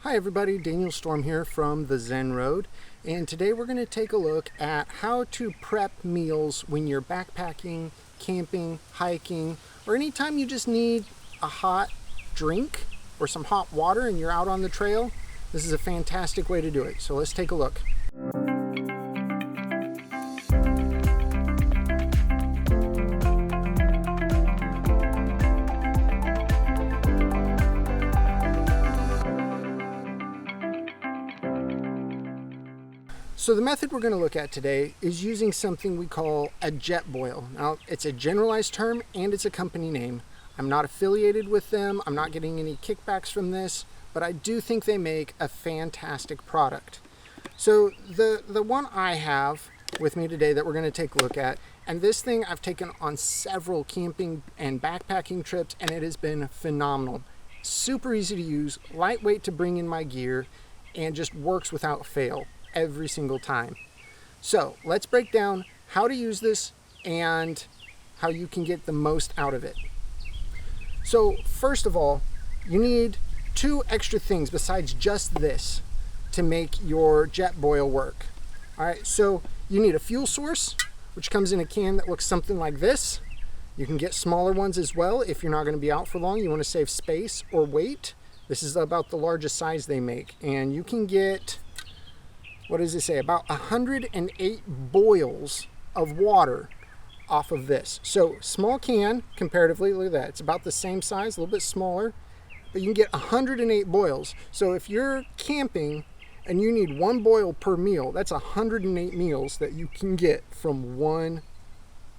Hi everybody, Daniel Storm here from the Zen Road, and today we're going to take a look at how to prep meals when you're backpacking, camping, hiking, or anytime you just need a hot drink or some hot water and you're out on the trail. This is a fantastic way to do it, so let's take a look. So the method we're going to look at today is using something we call a Jetboil. Now, it's a generalized term and it's a company name. I'm not affiliated with them. I'm not getting any kickbacks from this, but I do think they make a fantastic product. So the one I have with me today that we're going to take a look at, and this thing I've taken on several camping and backpacking trips, and it has been phenomenal. Super easy to use, lightweight to bring in my gear, and just works without fail every single time. So let's break down how to use this and how you can get the most out of it. So first of all, you need two extra things besides just this to make your Jetboil work. All right, so you need a fuel source, which comes in a can that looks something like this. You can get smaller ones as well if you're not going to be out for long. You want to save space or weight. This is about the largest size they make, and you can get, what does it say, about 108 boils of water off of this. So small can comparatively, look at that, it's about the same size, a little bit smaller, but you can get 108 boils. So if you're camping and you need one boil per meal, that's 108 meals that you can get from one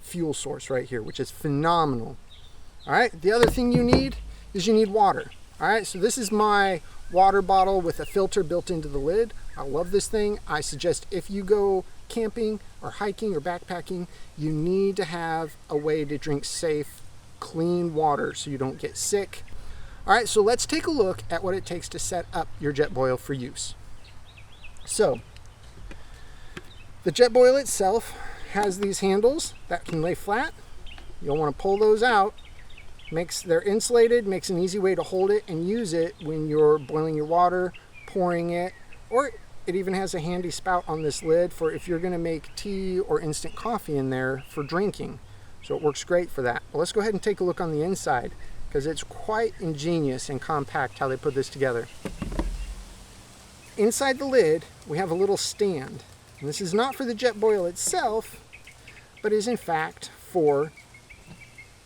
fuel source right here, which is phenomenal. All right, the other thing you need is you need water. All right, so this is my water bottle with a filter built into the lid. I love this thing. I suggest if you go camping or hiking or backpacking, you need to have a way to drink safe, clean water so you don't get sick. All right, so let's take a look at what it takes to set up your Jetboil for use. So the Jetboil itself has these handles that can lay flat. You'll want to pull those out. They're insulated, makes an easy way to hold it and use it when you're boiling your water, pouring it, or it even has a handy spout on this lid for if you're going to make tea or instant coffee in there for drinking. So it works great for that. Well, let's go ahead and take a look on the inside because it's quite ingenious and compact how they put this together. Inside the lid, we have a little stand. And this is not for the Jetboil itself, but is in fact for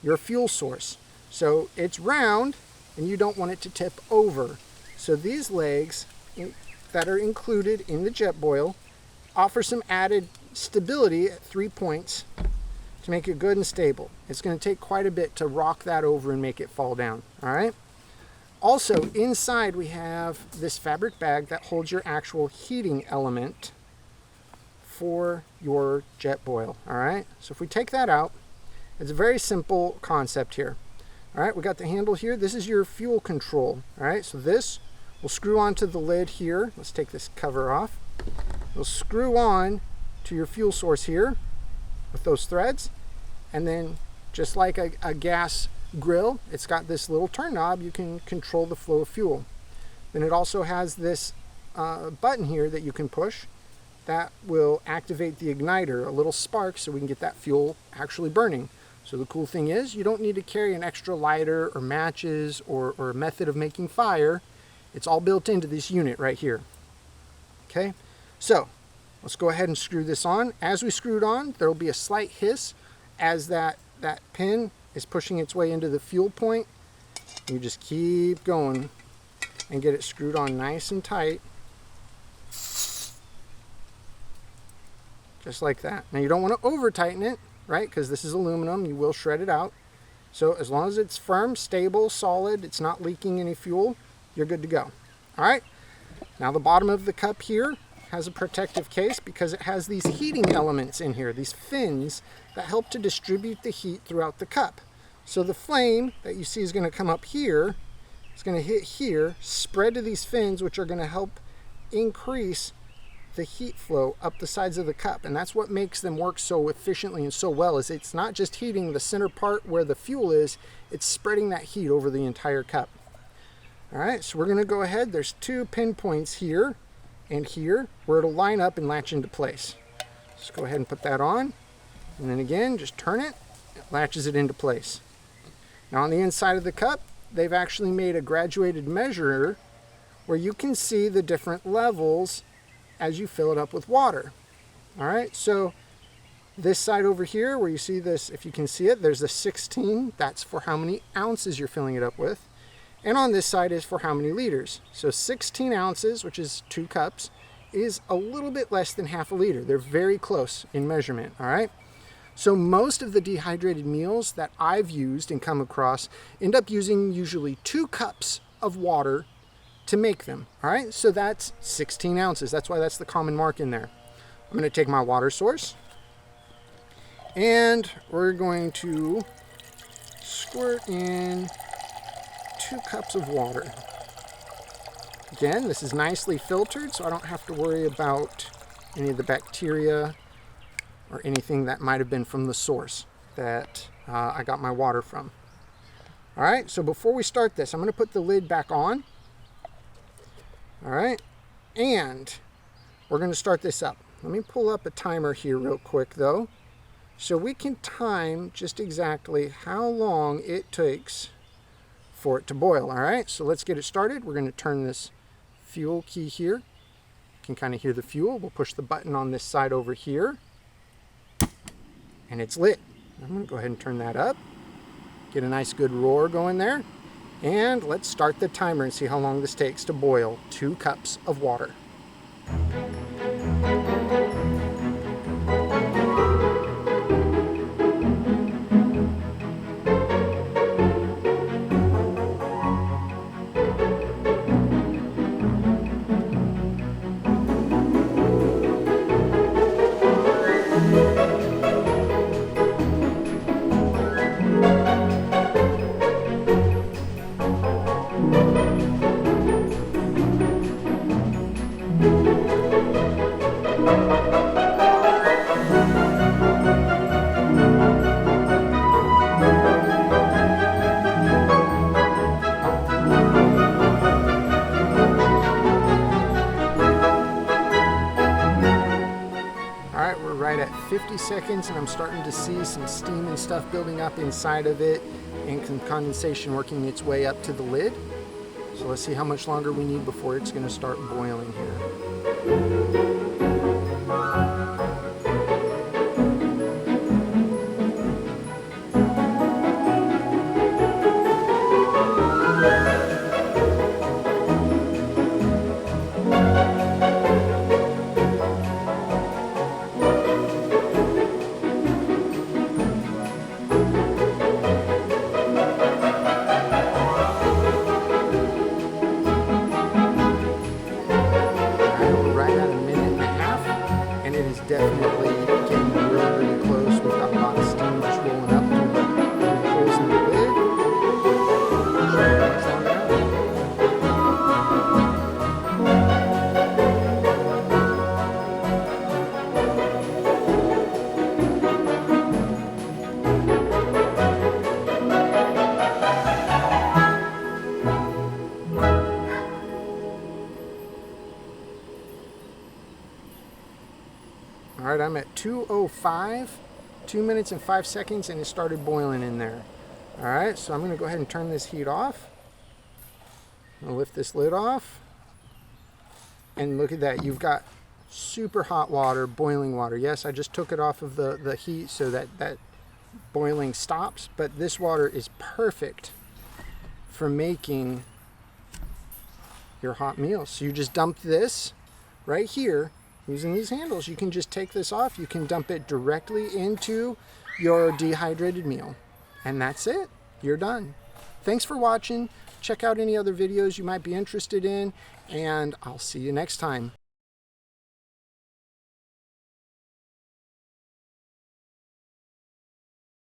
your fuel source. So it's round and you don't want it to tip over. So these legs that are included in the Jetboil offer some added stability at 3 points to make it good and stable. It's going to take quite a bit to rock that over and make it fall down. All right. Also inside we have this fabric bag that holds your actual heating element for your Jetboil. All right. So if we take that out, it's a very simple concept here. All right, we got the handle here. This is your fuel control. All right, so this will screw onto the lid here. Let's take this cover off. It'll screw on to your fuel source here with those threads. And then just like a gas grill, it's got this little turn knob. You can control the flow of fuel. Then it also has this button here that you can push that will activate the igniter, a little spark, so we can get that fuel actually burning. So the cool thing is you don't need to carry an extra lighter or matches or a method of making fire. It's all built into this unit right here. Okay, so let's go ahead and screw this on. As we screw it on, there will be a slight hiss as that pin is pushing its way into the fuel point. You just keep going and get it screwed on nice and tight. Just like that. Now you don't want to over tighten it, right? Because this is aluminum, you will shred it out. So as long as it's firm, stable, solid, it's not leaking any fuel, you're good to go. All right. Now the bottom of the cup here has a protective case because it has these heating elements in here, these fins that help to distribute the heat throughout the cup. So the flame that you see is going to come up here, it's going to hit here, spread to these fins, which are going to help increase the heat flow up the sides of the cup. And that's what makes them work so efficiently and so well, is it's not just heating the center part where the fuel is, it's spreading that heat over the entire cup. All right, so we're going to go ahead. There's 2 pinpoints here and here where it'll line up and latch into place. Just go ahead and put that on. And then again, just turn it. It latches it into place. Now on the inside of the cup, they've actually made a graduated measurer where you can see the different levels as you fill it up with water. All right, so this side over here where you see this, if you can see it, there's a 16. That's for how many ounces you're filling it up with. And on this side is for how many liters. So 16 ounces, which is 2 cups, is a little bit less than half a liter. They're very close in measurement, all right? So most of the dehydrated meals that I've used and come across end up using usually 2 cups of water to make them, all right? So that's 16 ounces. That's why that's the common mark in there. I'm gonna take my water source and we're going to squirt in 2 cups of water. Again, this is nicely filtered, so I don't have to worry about any of the bacteria or anything that might have been from the source that I got my water from. All right, so before we start this, I'm going to put the lid back on. All right, and we're going to start this up. Let me pull up a timer here real quick, though, so we can time just exactly how long it takes for it to boil. All right, so let's get it started. We're going to turn this fuel key here. You can kind of hear the fuel. We'll push the button on this side over here, and it's lit. I'm going to go ahead and turn that up. Get a nice good roar going there. And let's start the timer and see how long this takes to boil 2 cups of water. Right at 50 seconds, and I'm starting to see some steam and stuff building up inside of it and some condensation working its way up to the lid. So let's see how much longer we need before it's going to start boiling here. Definitely getting really, really close. We've got a lot of steam just rolling up through the holes in the lid. All right, I'm at 2:05, 2 minutes and 5 seconds, and it started boiling in there. All right, so I'm going to go ahead and turn this heat off. I'm going to lift this lid off. And look at that, you've got super hot water, boiling water. Yes, I just took it off of the heat so that boiling stops, but this water is perfect for making your hot meals. So you just dump this right here. Using these handles, you can just take this off. You can dump it directly into your dehydrated meal. And that's it. You're done. Thanks for watching. Check out any other videos you might be interested in, and I'll see you next time.